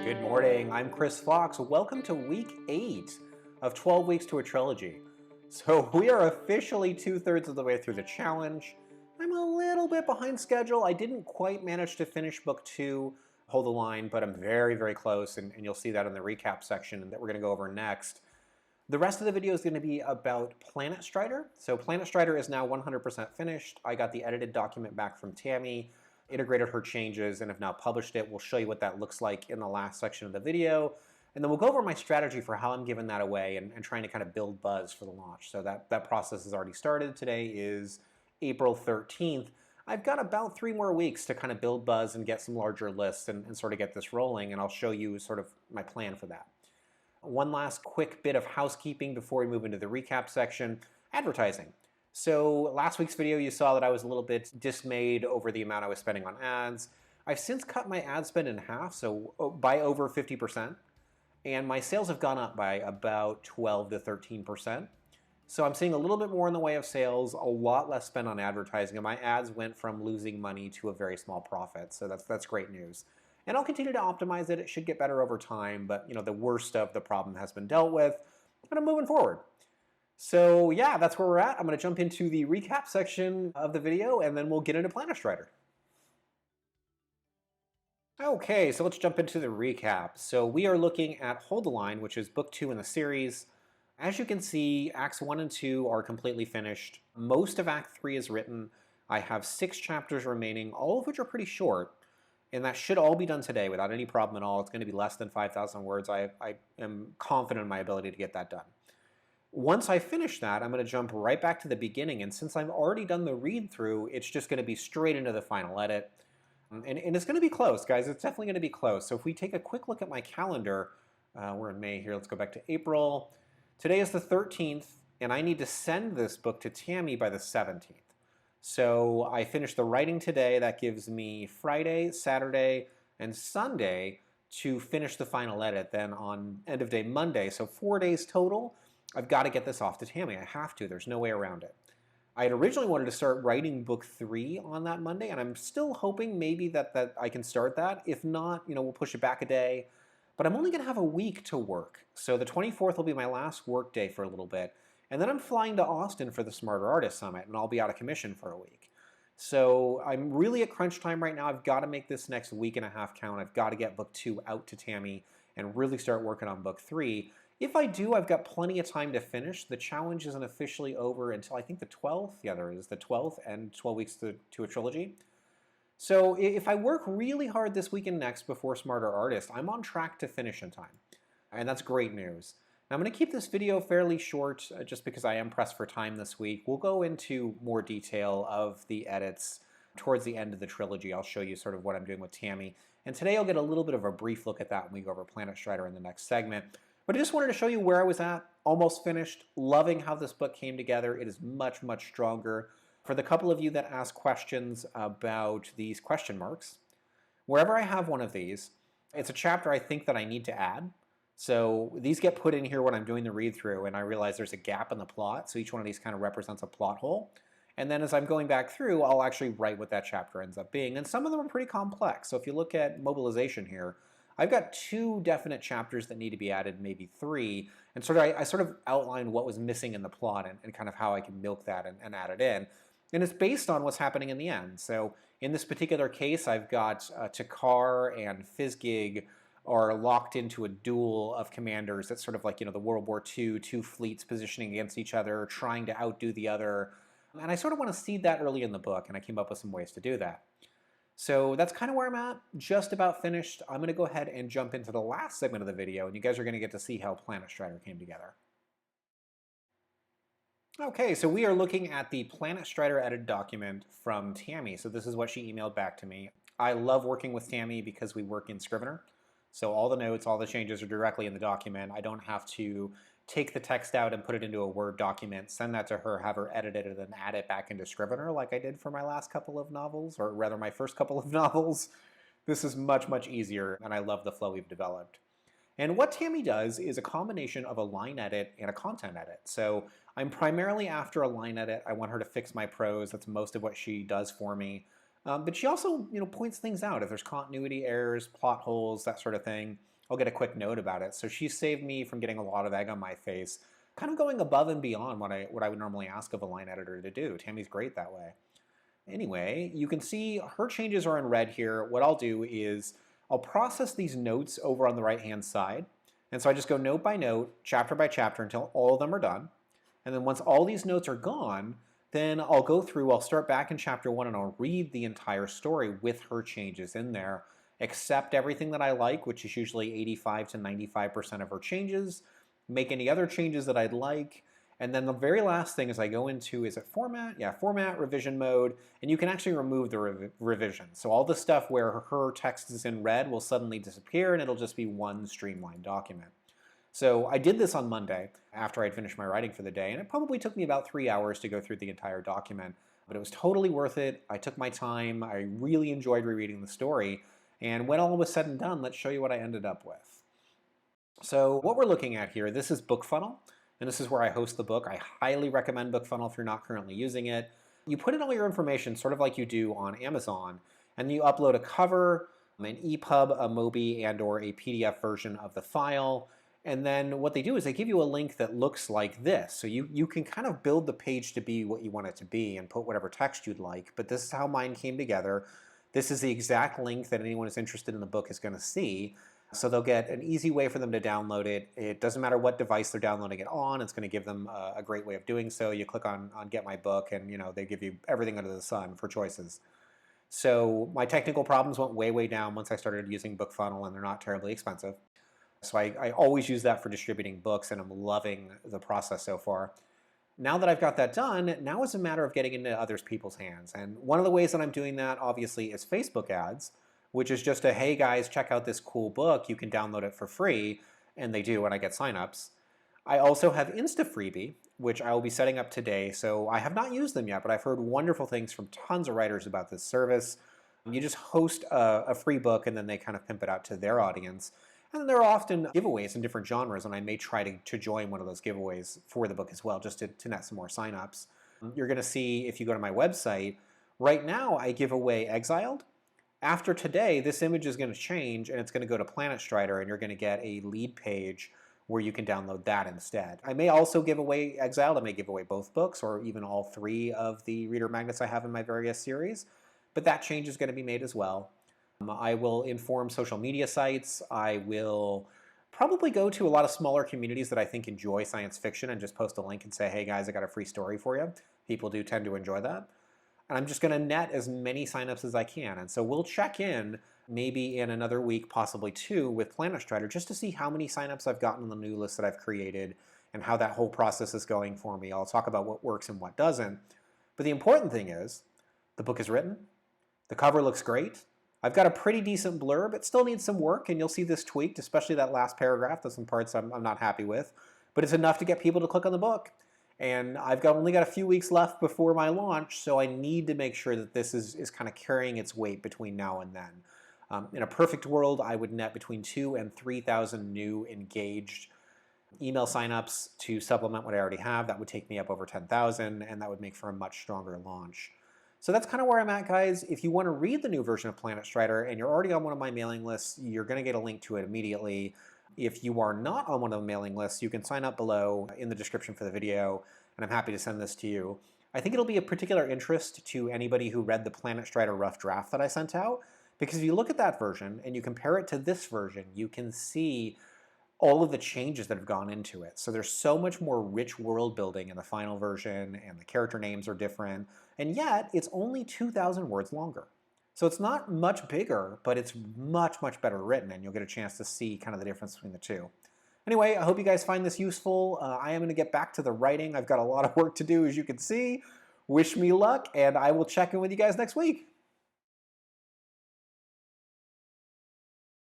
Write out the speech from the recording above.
Good morning, I'm Chris Fox. Welcome to week 8 of 12 Weeks to a Trilogy. So we are officially 2/3 of the way through the challenge. I'm a little bit behind schedule. I didn't quite manage to finish book 2, Hold the Line, but I'm very, very close, and you'll see that in the recap section that we're going to go over next. The rest of the video is going to be about Planetstrider. So Planetstrider is now 100% finished. I got the edited document back from Tammy, integrated her changes, and have now published it. We'll show you what that looks like in the last section of the video. And then we'll go over my strategy for how I'm giving that away and trying to kind of build buzz for the launch. So that process has already started. Today is April 13th. I've got about 3 more weeks to kind of build buzz and get some larger lists and sort of get this rolling. And I'll show you sort of my plan for that. One last quick bit of housekeeping before we move into the recap section. Advertising. So last week's video you saw that I was a little bit dismayed over the amount I was spending on ads. I've since cut my ad spend in half, so by over 50%. And my sales have gone up by about 12 to 13%. So I'm seeing a little bit more in the way of sales, a lot less spent on advertising, and my ads went from losing money to a very small profit. So that's great news. And I'll continue to optimize it. It should get better over time, but the worst of the problem has been dealt with, and I'm moving forward. So yeah, that's where we're at. I'm going to jump into the recap section of the video, and then we'll get into Planetstrider. Okay, so let's jump into the recap. So we are looking at Hold the Line, which is book 2 in the series. As you can see, Acts 1 and 2 are completely finished. Most of Act 3 is written. I have 6 chapters remaining, all of which are pretty short. And that should all be done today without any problem at all. It's going to be less than 5,000 words. I am confident in my ability to get that done. Once I finish that, I'm going to jump right back to the beginning. And since I've already done the read-through, it's just going to be straight into the final edit. And it's going to be close, guys. It's definitely going to be close. So if we take a quick look at my calendar, we're in May here. Let's go back to April. Today is the 13th, and I need to send this book to Tammy by the 17th. So I finished the writing today. That gives me Friday, Saturday, and Sunday to finish the final edit. Then on end of day Monday, so 4 days total, I've got to get this off to Tammy. I have to. There's no way around it. I had originally wanted to start writing book 3 on that Monday, and I'm still hoping maybe that I can start that. If not, we'll push it back a day. But I'm only going to have a week to work. So the 24th will be my last work day for a little bit. And then I'm flying to Austin for the Smarter Artist Summit, and I'll be out of commission for a week. So I'm really at crunch time right now. I've got to make this next week and a half count. I've got to get book 2 out to Tammy and really start working on book 3. If I do, I've got plenty of time to finish. The challenge isn't officially over until I think the 12th. Yeah, there is the 12th and 12 weeks to a trilogy. So if I work really hard this week and next before Smarter Artist, I'm on track to finish in time. And that's great news. Now I'm going to keep this video fairly short just because I am pressed for time this week. We'll go into more detail of the edits towards the end of the trilogy. I'll show you sort of what I'm doing with Tammy. And today I'll get a little bit of a brief look at that when we go over Planetstrider in the next segment. But I just wanted to show you where I was at, almost finished, loving how this book came together. It is much, much stronger. For the couple of you that ask questions about these question marks, wherever I have one of these, it's a chapter I think that I need to add. So these get put in here when I'm doing the read-through, and I realize there's a gap in the plot, so each one of these kind of represents a plot hole. And then as I'm going back through, I'll actually write what that chapter ends up being. And some of them are pretty complex. So if you look at mobilization here, I've got 2 definite chapters that need to be added, maybe 3. And I sort of outlined what was missing in the plot and kind of how I can milk that and add it in. And it's based on what's happening in the end. So in this particular case, I've got Takar and Fizgig are locked into a duel of commanders. That's sort of like, the World War II, 2 fleets positioning against each other, trying to outdo the other. And I sort of want to seed that early in the book, and I came up with some ways to do that. So that's kind of where I'm at, just about finished. I'm going to go ahead and jump into the last segment of the video, and you guys are going to get to see how Planetstrider came together. Okay, so we are looking at the Planetstrider edit document from Tammy. So this is what she emailed back to me. I love working with Tammy because we work in Scrivener. So all the notes, all the changes are directly in the document. I don't have to take the text out and put it into a Word document, send that to her, have her edit it, and then add it back into Scrivener like I did for my last couple of novels, or rather my first couple of novels. This is much, much easier, and I love the flow we've developed. And what Tammy does is a combination of a line edit and a content edit. So I'm primarily after a line edit. I want her to fix my prose. That's most of what she does for me. But she also, points things out. If there's continuity errors, plot holes, that sort of thing, I'll get a quick note about it. So she saved me from getting a lot of egg on my face, kind of going above and beyond what I would normally ask of a line editor to do. Tammy's great that way. Anyway, you can see her changes are in red here. What I'll do is I'll process these notes over on the right-hand side. And so I just go note by note, chapter by chapter until all of them are done. And then once all these notes are gone, then I'll go through, I'll start back in chapter 1 and I'll read the entire story with her changes in there, accept everything that I like, which is usually 85 to 95% of her changes, make any other changes that I'd like, and then the very last thing is I go into, is it format? Yeah, format, revision mode, and you can actually remove the revision. So all the stuff where her text is in red will suddenly disappear and it'll just be one streamlined document. So I did this on Monday after I'd finished my writing for the day, and it probably took me about 3 hours to go through the entire document, but it was totally worth it. I took my time. I really enjoyed rereading the story, and when all was said and done, let's show you what I ended up with. So what we're looking at here, this is BookFunnel, and this is where I host the book. I highly recommend BookFunnel if you're not currently using it. You put in all your information sort of like you do on Amazon, and you upload a cover, an EPUB, a MOBI, and or a PDF version of the file. And then what they do is they give you a link that looks like this. So you can kind of build the page to be what you want it to be and put whatever text you'd like. But this is how mine came together. This is the exact link that anyone who's interested in the book is going to see. So they'll get an easy way for them to download it. It doesn't matter what device they're downloading it on. It's going to give them a great way of doing so. You click on Get My Book, and they give you everything under the sun for choices. So my technical problems went way, way down once I started using BookFunnel, and they're not terribly expensive. So I always use that for distributing books, and I'm loving the process so far. Now that I've got that done, now it's a matter of getting into other people's hands. And one of the ways that I'm doing that, obviously, is Facebook ads, which is just a, hey guys, check out this cool book. You can download it for free. And they do when I get signups. I also have InstaFreebie, which I will be setting up today. So I have not used them yet, but I've heard wonderful things from tons of writers about this service. You just host a free book, and then they kind of pimp it out to their audience. And then there are often giveaways in different genres, and I may try to join one of those giveaways for the book as well, just to net some more signups. You're going to see, if you go to my website, right now I give away Exiled. After today, this image is going to change, and it's going to go to Planetstrider, and you're going to get a lead page where you can download that instead. I may also give away Exiled. I may give away both books, or even all 3 of the reader magnets I have in my various series, but that change is going to be made as well. I will inform social media sites. I will probably go to a lot of smaller communities that I think enjoy science fiction and just post a link and say, hey guys, I got a free story for you. People do tend to enjoy that. And I'm just going to net as many signups as I can. And so we'll check in maybe in another week, possibly 2, with Planetstrider just to see how many signups I've gotten on the new list that I've created and how that whole process is going for me. I'll talk about what works and what doesn't. But the important thing is the book is written. The cover looks great. I've got a pretty decent blurb. It still needs some work, and you'll see this tweaked, especially that last paragraph. There's some parts I'm not happy with, but it's enough to get people to click on the book. And I've only got a few weeks left before my launch, so I need to make sure that this is kind of carrying its weight between now and then. In a perfect world, I would net between 2,000 and 3,000 new engaged email signups to supplement what I already have. That would take me up over 10,000, and that would make for a much stronger launch. So that's kind of where I'm at, guys. If you want to read the new version of Planetstrider and you're already on one of my mailing lists, you're going to get a link to it immediately. If you are not on one of the mailing lists, you can sign up below in the description for the video, and I'm happy to send this to you. I think it'll be of particular interest to anybody who read the Planetstrider rough draft that I sent out, because if you look at that version and you compare it to this version, you can see all of the changes that have gone into it. So there's so much more rich world building in the final version, and the character names are different, and yet it's only 2,000 words longer. So it's not much bigger, but it's much, much better written, and you'll get a chance to see kind of the difference between the two. Anyway, I hope you guys find this useful. I am going to get back to the writing. I've got a lot of work to do, as you can see. Wish me luck, and I will check in with you guys next week.